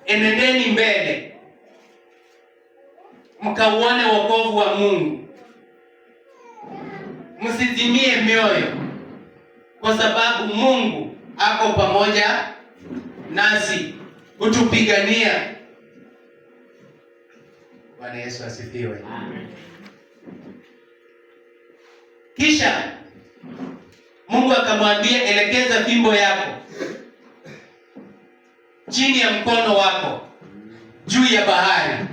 enendeni mbele mkauone wokovu wa Mungu. Msizimie mioyo, kwa sababu Mungu ako pamoja nasi kutupigania. Bwana Yesu asifiwe. Amen. Kisha Mungu akamwambia, elekeza fimbo yako chini ya mkono wako juu ya bahari,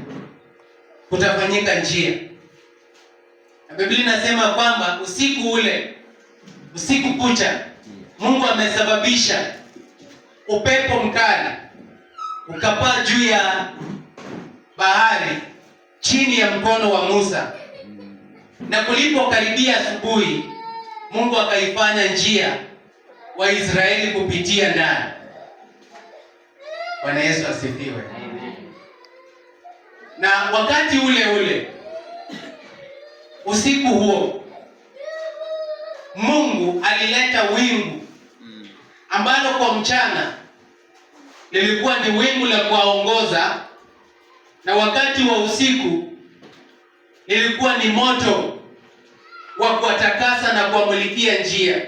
kutafanyika njia. Na Biblia inasema kwamba usiku kucha Mungu amesababisha upepo mkali ukapaa juu ya bahari chini ya mkono wa Musa, na kulipokaribia asubuhi Mungu akaifanya njia Waisraeli kupitia ndani. Bwana Yesu asifiwe. Na wakati ule usiku huo Mungu alileta wingu ambalo kwa mchana lilikuwa ni wingu la kuwaongoza, na wakati wa usiku lilikuwa ni moto wa kuwatakasa na kuwamulikia njia,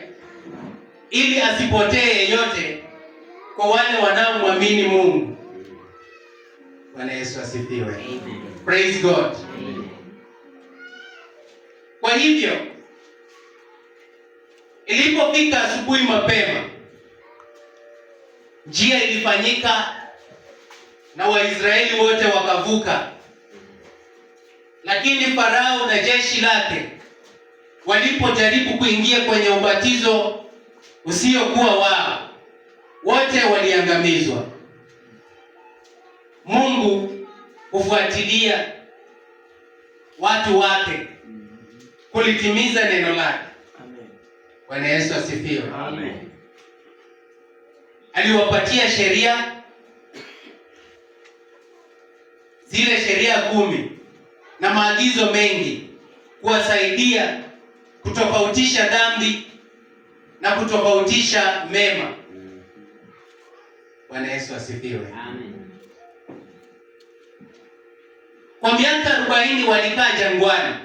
ili asipotee yeyote kwa wale wanaomwamini Mungu. Bwana Yesu asifiwe. Praise God. Amen. Kwa hivyo ilipofika asubuhi mapema, njia ilifanyika na Waisraeli wote wakavuka. Lakini Farao na jeshi lake walipojaribu kuingia kwenye ubatizo usiokuwa wao, wote waliangamizwa. Mungu hufuatilia watu wake kulitimiza neno lake. Amen. Bwana Yesu asifiwe. Amen. Aliwapatia sheria, zile sheria 10 na maagizo mengi, kuwasaidia kutofautisha dhambi na kutofautisha mema. Bwana Yesu asifiwe. Amen. Kwa miaka 40 walikaa jangwani.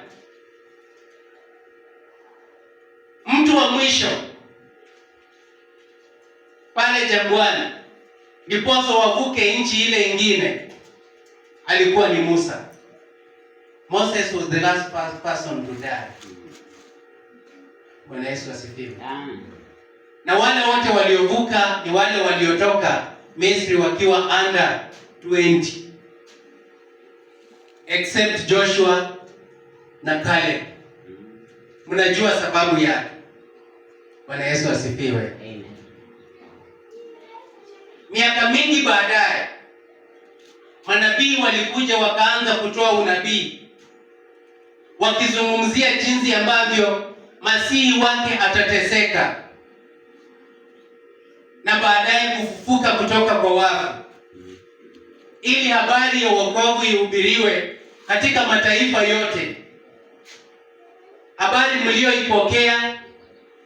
Mtu wa mwisho pale jangwani ndiposa wavuke nchi ile ingine alikuwa ni Musa. Moses was the last person to die. Bwana Yesu asifiwe. Amen. Na wale wote waliovuka ni wale waliotoka Misri wakiwa under 20, except Joshua na Caleb. Mnajua sababu yake. Bwana Yesu asifiwe. Amen. Miaka mingi baadaye manabii walikuja wakaanza kutoa unabii, wakizungumzia jinsi ambavyo Masihi wake atateseka na baadaye kufufuka kutoka kwa wafu, ili habari ya wokovu ihubiriwe katika mataifa yote. Habari mlioipokea,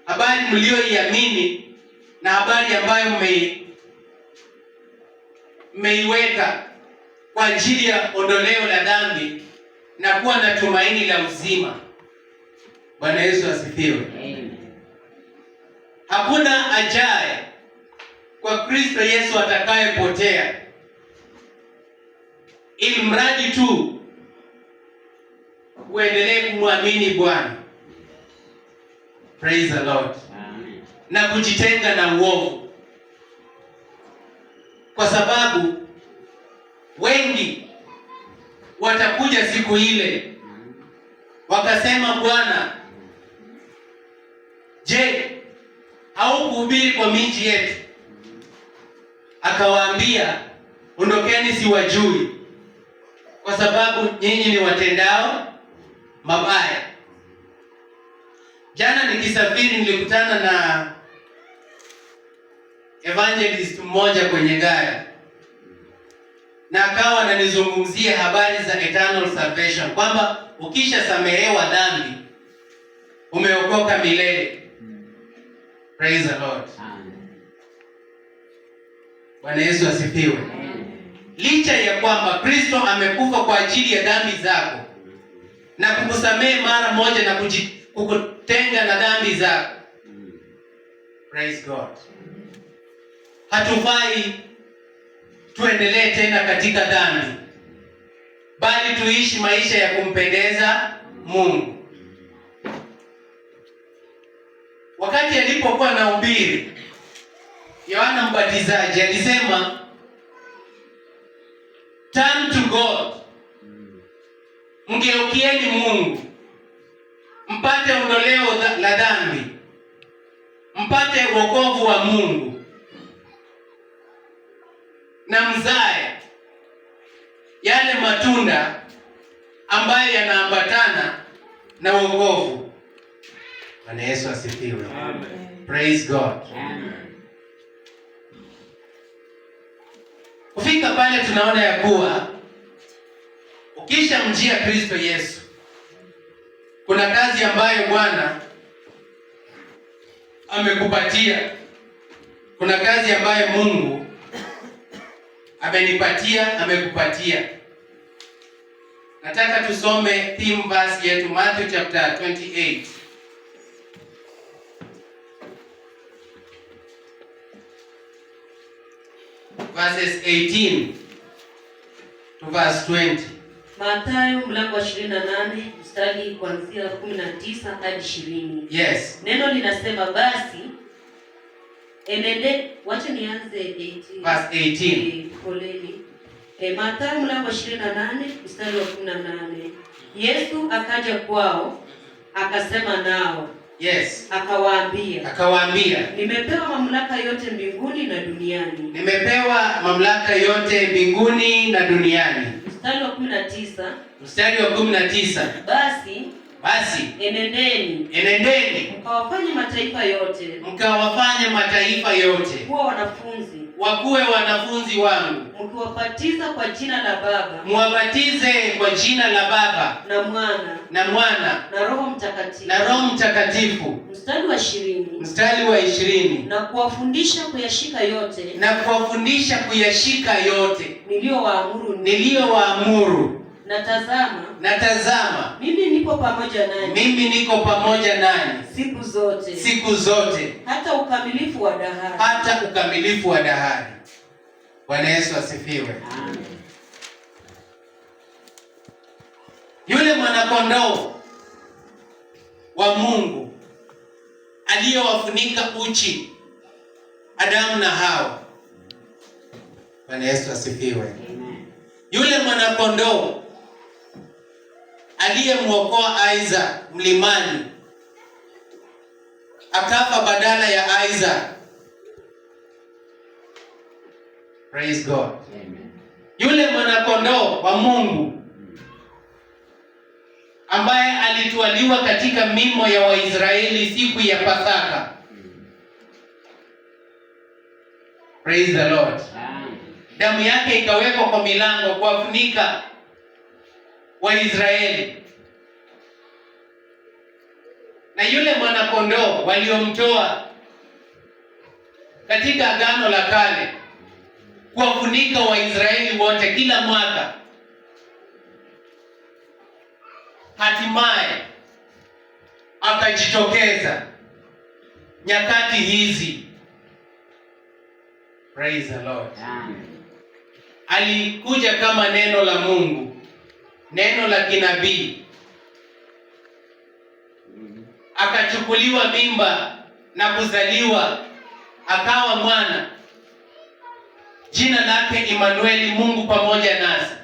habari mlioiamini, na habari ambayo mmeiweka kwa ajili ya ondoleo la dhambi na kuwa na tumaini la uzima. Bwana Yesu asifiwe. Amen. Hakuna ajaye kwa Kristo Yesu atakayepotea, ili mradi tu uendelee kumwamini Bwana. Praise the Lord. Amen. Na kujitenga na uovu, kwa sababu wengi watakuja siku ile wakasema, Bwana, je, haukuhubiri kwa miji yetu? Akawaambia, ondokeni, siwajui, kwa sababu nyinyi ni watendao mabaya. Jana nikisafiri nilikutana na evangelist mmoja kwenye gari, na akawa ananizungumzia habari za eternal salvation, kwamba ukisha samehewa dhambi umeokoka milele. Praise the Lord. Amen. Bwana Yesu asifiwe. Amen. licha ya kwamba Kristo amekufa kwa ajili ya dhambi zako na kukusamehe mara moja na kukutenga na dhambi zako. Praise God. Hatufai tuendelee tena katika dhambi, bali tuishi maisha ya kumpendeza Mungu. Wakati alipokuwa anahubiri, Yohana Mbatizaji alisema, turn to God, mgeukieni Mungu, mpate ondoleo la dhambi, mpate wokovu wa Mungu, na mzae yale matunda ambayo yanaambatana na wokovu. Bwana Yesu asifiwe. Amen. Praise God. Amen. Kufika pale tunaona ya kuwa ukisha mjia Kristo Yesu, kuna kazi ambayo Bwana amekupatia. Kuna kazi ambayo Mungu amekupatia. Nataka tusome theme verse yetu, Matthew chapter 28. Verses 18 to verse 20. Mathayo mlango wa 28 mstari kuanzia 19 hadi 20. Yes. Neno linasema basi wacha nianze 18. Verse 18. Poleni. Mathayo mlango wa 28 mstari wa 18. Yesu akaja kwao, akasema nao. Yes. Akawaambia, nimepewa mamlaka yote mbinguni na duniani. Nimepewa mamlaka yote mbinguni na duniani. Mstari wa 19. Mstari wa 19. Basi enendeni mkawafanye mataifa yote wakuwe wanafunzi wangu, mkiwabatiza kwa jina la Baba, muwabatize kwa jina la Baba na Mwana na Roho Mtakatifu. Mstari wa 20. Na kuwafundisha kuyashika yote niliyowaamuru. Na tazama, mimi niko pamoja nanyi siku zote hata ukamilifu wa dahari. Bwana Yesu asifiwe. Amen. Yule mwanakondoo wa Mungu aliyewafunika uchi Adamu na Hawa. Bwana Yesu asifiwe. Amen. Yule mwanakondoo aliyemwokoa Isaac mlimani, akafa badala ya Isaac. Praise God. Amen. Yule mwanakondoo wa Mungu ambaye alitwaliwa katika mimo ya Waisraeli siku ya Pasaka. Praise the Lord. Amen. Damu yake ikawekwa kwa milango kuwafunika Waisraeli. Na yule mwanakondoo waliomtoa katika Agano la Kale kuwafunika Waisraeli wote kila mwaka, hatimaye akajitokeza nyakati hizi. Praise the Lord. Amen. Alikuja kama neno la Mungu, neno la kinabii, akachukuliwa mimba na kuzaliwa, akawa mwana. Jina lake Immanueli, Mungu pamoja nasi.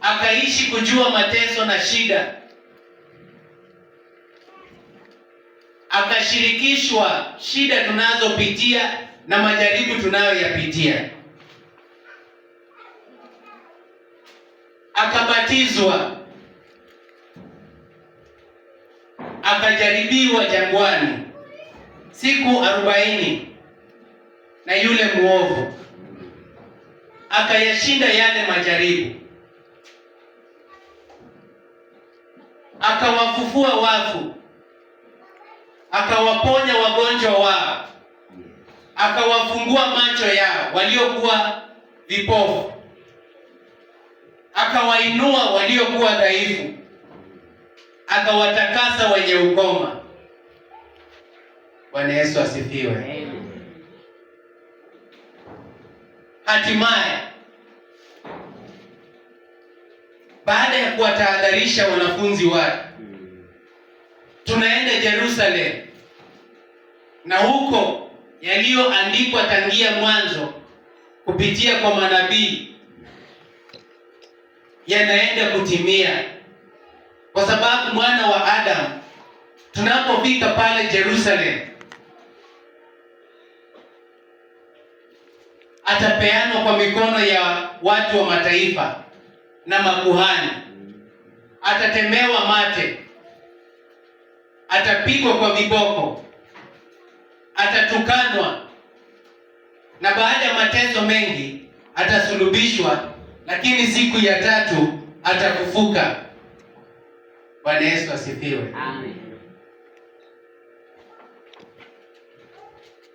Akaishi kujua mateso na shida, akashirikishwa shida tunazopitia na majaribu tunayoyapitia. Akabatizwa, akajaribiwa jangwani siku 40 na yule muovu, akayashinda yale majaribu, akawafufua wafu, akawaponya wagonjwa wao, akawafungua macho yao waliokuwa vipofu, akawainua waliokuwa dhaifu, akawatakasa wenye ukoma. Bwana Yesu asifiwe. Amen. Hatimaye baada ya kuwatahadharisha wanafunzi wake, tunaenda Jerusalem, na huko yaliyoandikwa tangia mwanzo kupitia kwa manabii yanaenda kutimia, kwa sababu mwana wa Adamu tunapofika pale Jerusalem atapeanwa kwa mikono ya watu wa mataifa na makuhani, atatemewa mate, atapigwa kwa viboko, atatukanwa, na baada ya mateso mengi atasulubishwa, lakini siku ya tatu atafufuka. Bwana Yesu asifiwe. Amen.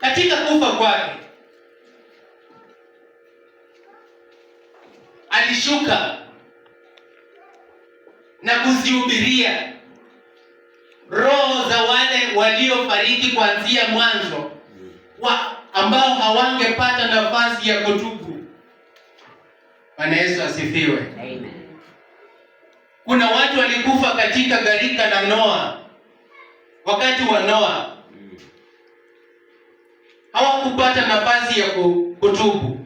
Katika kufa kwake alishuka na kuzihubiria roho za wale waliofariki kuanzia mwanzo, ambao hawangepata nafasi ya kutubu. Bwana Yesu asifiwe. Amen. Kuna watu walikufa katika gharika la Noa. Wakati wa Noa hawakupata nafasi ya kutubu.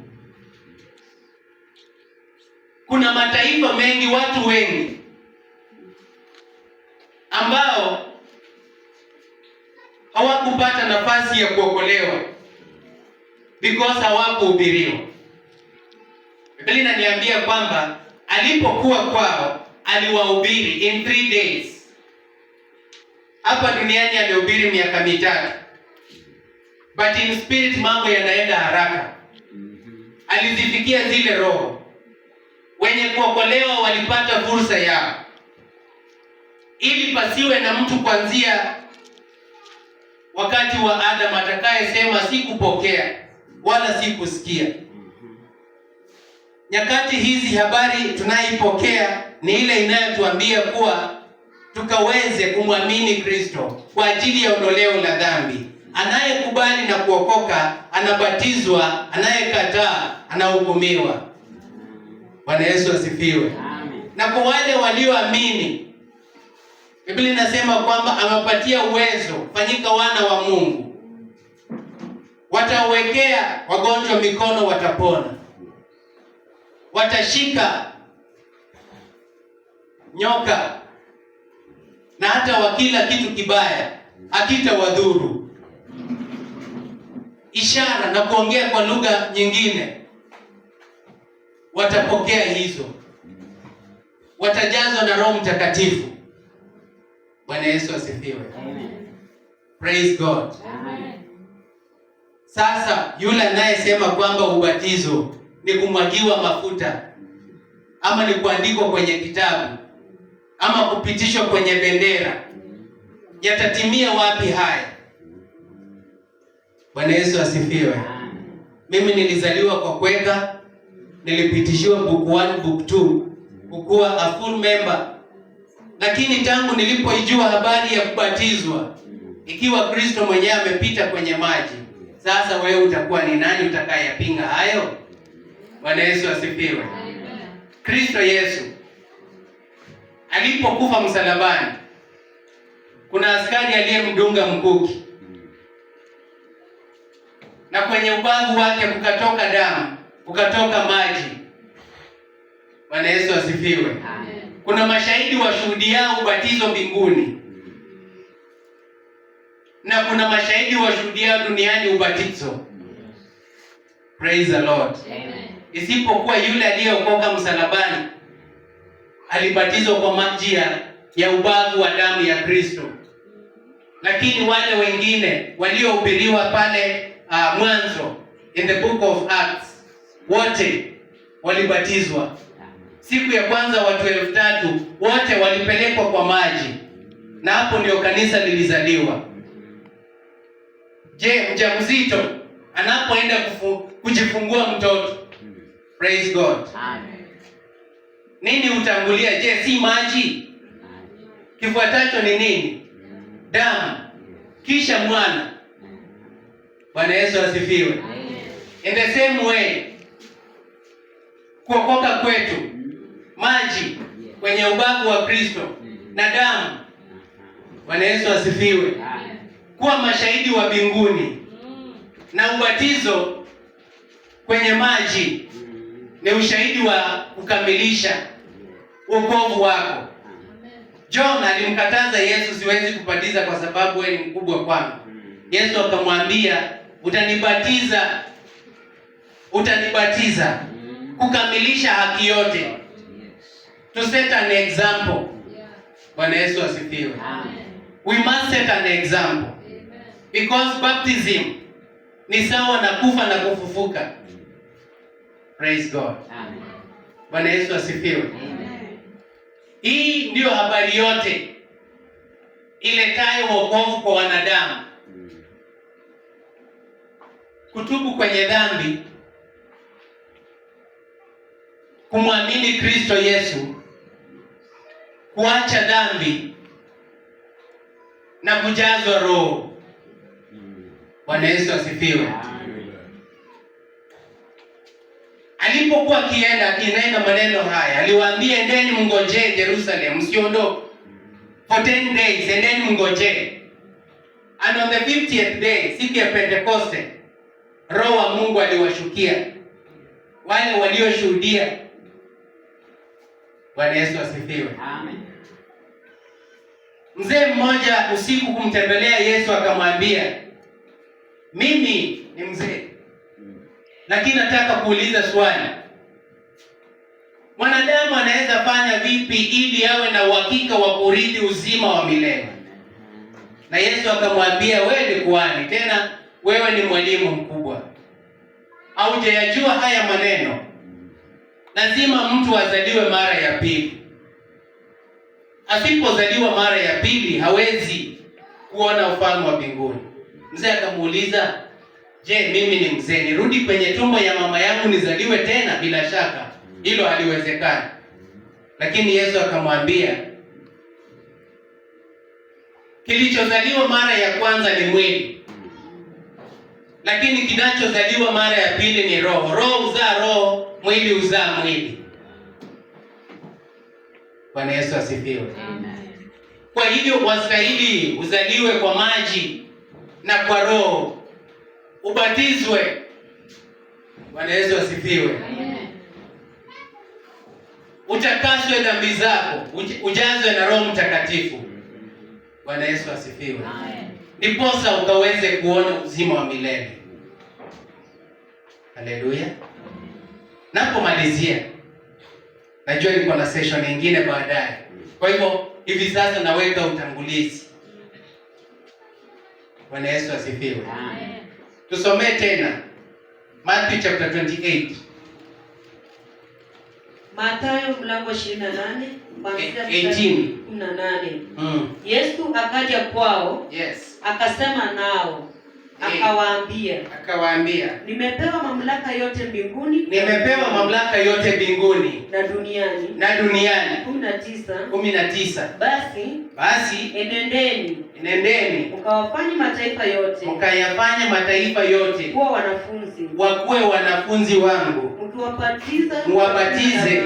Kuna mataifa mengi, watu wengi ambao hawakupata nafasi ya kuokolewa because hawakuhubiriwa. Biblia inaniambia kwamba alipokuwa kwao aliwahubiri in 3 days. Hapa duniani alihubiri miaka 3, but in spirit mambo yanaenda haraka. Alizifikia zile roho, wenye kuokolewa walipata fursa yao, ili pasiwe na mtu kuanzia wakati wa Adam atakayesema sikupokea wala sikusikia. Nyakati hizi habari tunaipokea ni ile inayotuambia kuwa tukaweze kumwamini Kristo kwa ajili ya ondoleo la dhambi. Anayekubali na kuokoka anabatizwa, anayekataa anahukumiwa. Bwana Yesu asifiwe. Amen. Na kwa wale walioamini, Biblia inasema kwamba amepatia uwezo fanyika wana wa Mungu. Watawekea wagonjwa mikono, watapona. Watashika nyoka, na hata wakila kitu kibaya hakitawadhuru. Ishara na kuongea kwa lugha nyingine watapokea hizo. Watajazwa na Roho Mtakatifu. Bwana Yesu asifiwe. Amen. Praise God. Amen. Sasa yule anayesema kwamba ubatizo ni kumwagiwa mafuta, ama ni kuandikwa kwenye kitabu, ama kupitishwa kwenye bendera, yatatimia wapi haya? Bwana Yesu asifiwe. Mimi nilizaliwa kwa kweka, nilipitishiwa book 1, book 2, kukuwa a full member. Lakini tangu nilipoijua habari ya kubatizwa, ikiwa Kristo mwenyewe amepita kwenye maji, sasa wewe utakuwa ni nani utakayepinga hayo? Bwana Yesu asifiwe. Kristo Yesu alipokufa msalabani, kuna askari aliyemdunga mkuki, na kwenye ubavu wake kukatoka damu, kukatoka maji. Bwana Yesu asifiwe. Amen. Kuna mashahidi washuhudiao ubatizo mbinguni, na kuna mashahidi washuhudiao duniani ubatizo. Praise the Lord. Amen. Isipokuwa yule aliyeokoka msalabani alibatizwa kwa maji ya ubavu wa damu ya Kristo. Lakini wale wengine waliohubiriwa pale mwanzo, in the book of Acts, wote walibatizwa. Siku ya kwanza watu 3,000 wote walipelekwa kwa maji, na hapo ndio kanisa lilizaliwa. Je, mjamzito anapoenda kujifungua mtoto. Praise God. Amen. Nini utangulia? Je, si maji? Kifuatacho ni nini? Damu, kisha mwana. Bwana Yesu asifiwe. In the same way, kuokoka kwetu, maji kwenye ubavu wa Kristo na damu. Bwana Yesu asifiwe. Kuwa mashahidi wa mbinguni na ubatizo kwenye maji ni ushahidi wa kukamilisha wokovu wako. John alimkataza Yesu, siwezi kubatiza kwa sababu wewe ni mkubwa kwangu. Yesu akamwambia, utanibatiza kukamilisha haki yote. To set an example. Bwana Yesu asifiwe. We must set an example. Because baptism ni sawa na kufa na kufufuka. Praise God. Bwana Yesu asifiwe. Hii ndio habari yote iletayo wokovu kwa wanadamu. Kutubu kwenye dhambi, kumwamini Kristo Yesu, kuacha dhambi na kujazwa Roho. Bwana Yesu asifiwe. Alipokuwa akinena maneno haya, aliwaambia, endeni mngojee Jerusalem, msiondoke. For 10 days, endeni mngojee. And on the 50th day, siku ya Pentekoste, Roho wa Mungu aliwashukia wale walioshuhudia. Bwana Yesu asifiwe. Amen. Mzee mmoja usiku kumtembelea Yesu akamwambia, mimi ni mzee, lakini nataka kuuliza swali. Mwanadamu anaweza fanya vipi ili awe na uhakika wa kurithi uzima wa milele? Na Yesu akamwambia, wewe ni kuhani, tena wewe ni mwalimu mkubwa. Haujayajua haya maneno? Lazima mtu azaliwe mara ya pili. Asipozaliwa mara ya pili hawezi kuona ufalme wa mbinguni. Mzee akamuuliza, je, mimi ni mzee, nirudi kwenye tumbo ya mama yangu nizaliwe tena? Bila shaka hilo haliwezekani. Lakini Yesu akamwambia, kilichozaliwa mara ya kwanza ni mwili, lakini kinachozaliwa mara ya pili ni roho. Roho uzaa roho, mwili uzaa mwili. Bwana Yesu asifiwe. Kwa hivyo wastahili uzaliwe kwa maji na kwa roho, ubatizwe. Bwana Yesu asifiwe. Utakaswe dhambi zako, ujazwe na Roho Mtakatifu. Bwana Yesu asifiwe. Ndiposa ukaweze kuona uzima wa milele. Haleluya. Napomalizia, najua niko na session nyingine baadaye. Kwa hivyo hivi sasa naweka utangulizi. Bwana Yesu asifiwe. Tusomee tena Matthew chapter 28. Mathayo mlango 28 kuanzia 18. Yesu akaja kwao, akasema nao, akawaambia, nimepewa mamlaka yote mbinguni na duniani. 19. Basi enendeni mkayafanye mataifa yote wakuwe wanafunzi wangu, muwabatize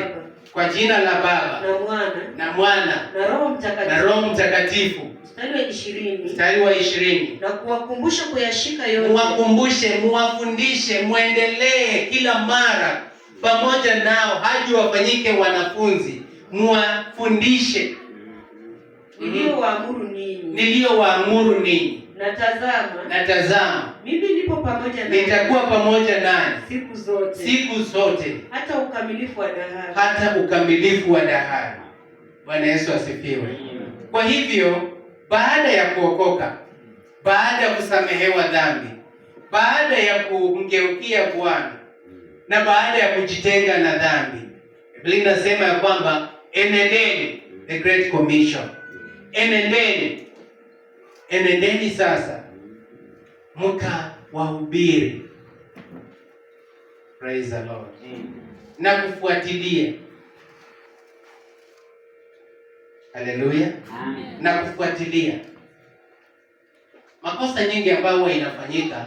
kwa jina la Baba na Mwana na Roho Mtakatifu. Mstari wa 20. Na kuwakumbusha kuyashika yote. Muwafundishe, muendelee kila mara pamoja nao hadi wafanyike wanafunzi. Muwafundishe niliyowaamuru ninyi. Na tazama, mimi nipo pamoja nanyi, nitakuwa pamoja nanyi siku zote hata ukamilifu wa dahari. Bwana Yesu asifiwe. Kwa hivyo baada ya kuokoka, baada ya kusamehewa dhambi, baada ya kumgeukia Bwana na baada ya kujitenga na dhambi, Biblia inasema ya kwamba enendeni, the Great Commission. Enendeni sasa mkawahubiri Praise the Lord. Na kufuatilia. Haleluya. Na kufuatilia. Makosa nyingi ambayo huwa inafanyika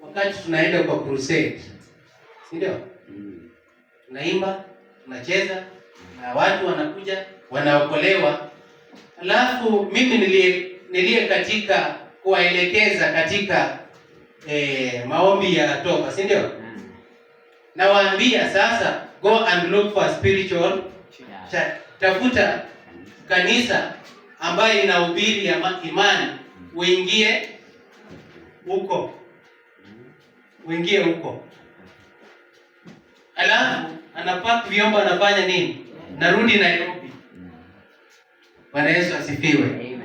wakati tunaenda kwa crusade. Si ndio? Tunaimba, tunacheza, na watu wanakuja, wanaokolewa. Alafu mimi nilie katika kuwaelekeza katika maombi ya toba, si ndio? Nawaambia sasa, go and look for spiritual church. Tafuta kanisa ambayo inahubiri imani, uingie huko. Uingie huko. Alafu anapaka vyombo, anafanya nini? Narudi Nairobi. Bwana Yesu asifiwe.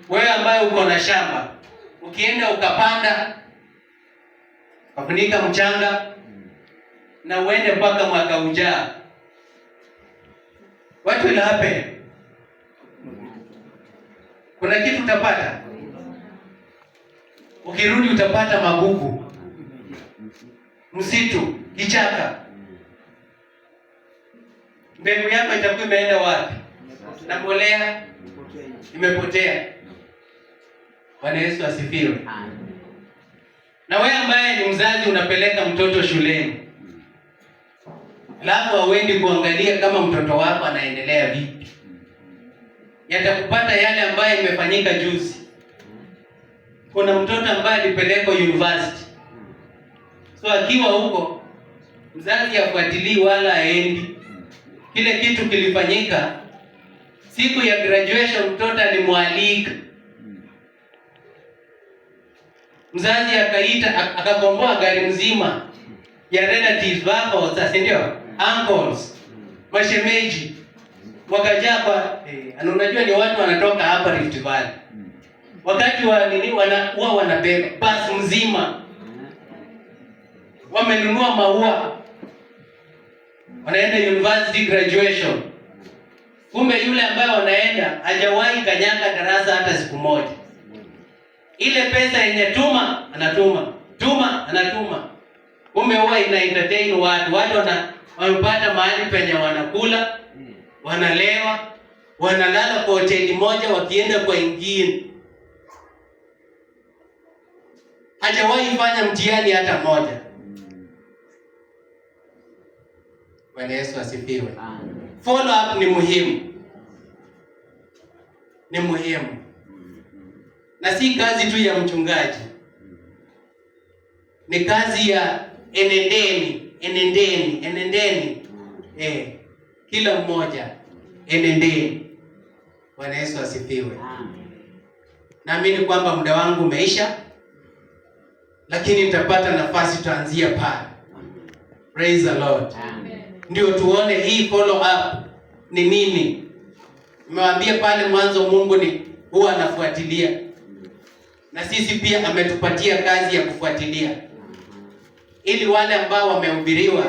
Wewe ambaye uko na shamba, ukienda ukapanda, ukafunika mchanga na uende mpaka mwaka ujao, what will happen? Kuna kitu utapata. Ukirudi utapata magugu, msitu, kichaka. Mbegu yako itakuwa imeenda wapi? Na mbolea imepotea. Bwana Yesu asifiwe. Na wewe ambaye ni mzazi unapeleka mtoto shuleni, alafu hauendi kuangalia kama mtoto wako anaendelea vipi, yatakupata yale ambayo imefanyika juzi. Kuna mtoto ambaye alipelekwa university, so akiwa huko mzazi hafuatilii wala aendi. Kile kitu kilifanyika siku ya graduation, mtoto alimwalika, mzazi akaita, akakomboa gari mzima ya relatives wako, sasa ndio uncles, mashemeji, wakajaa kwa unajua ni watu wanatoka hapa Rift Valley. Wakati wa nini wanabeba basi mzima, wamenunua maua, wanaenda university graduation. Kumbe yule ambaye wanaenda hajawahi kanyaga darasa hata siku moja. Ile pesa yenye anatuma. Kumbe huwa ina entertain watu. Watu wamepata mahali penye wanakula, wanalewa, wanalala kwa hoteli moja wakienda kwa ingine. Hajawahi fanya mtihani hata moja. Bwana Yesu asifiwe. Follow up ni muhimu. Ni muhimu. Na si kazi tu ya mchungaji. Ni kazi ya enendeni. Kila mmoja enendeni. Bwana Yesu asifiwe. Naamini kwamba muda wangu umeisha, lakini nitapata nafasi tutaanzia pale. Praise the Lord. Ndio tuone hii follow up ni nini. Nimewaambia pale mwanzo Mungu huwa anafuatilia. Na sisi pia ametupatia kazi ya kufuatilia. Ili wale ambao wamehubiriwa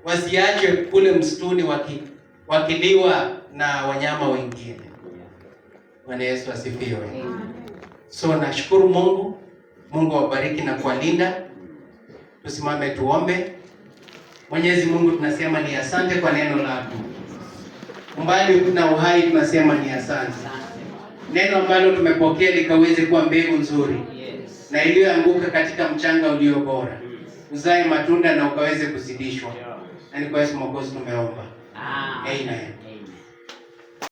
wasiachwe kule msituni wakiliwa na wanyama wengine. Bwana Yesu asifiwe. So nashukuru Mungu. Mungu awabariki na kuwalinda. Tusimame tuombe. Mwenyezi Mungu, tunasema ni asante kwa neno lako. Umbali na uhai tunasema ni asante. Neno ambalo tumepokea likaweze kuwa mbegu nzuri na iliyoanguka katika mchanga ulio bora, uzae matunda na ukaweze kuzidishwa. Na ni kwa Yesu Mwokozi tumeomba. Amen.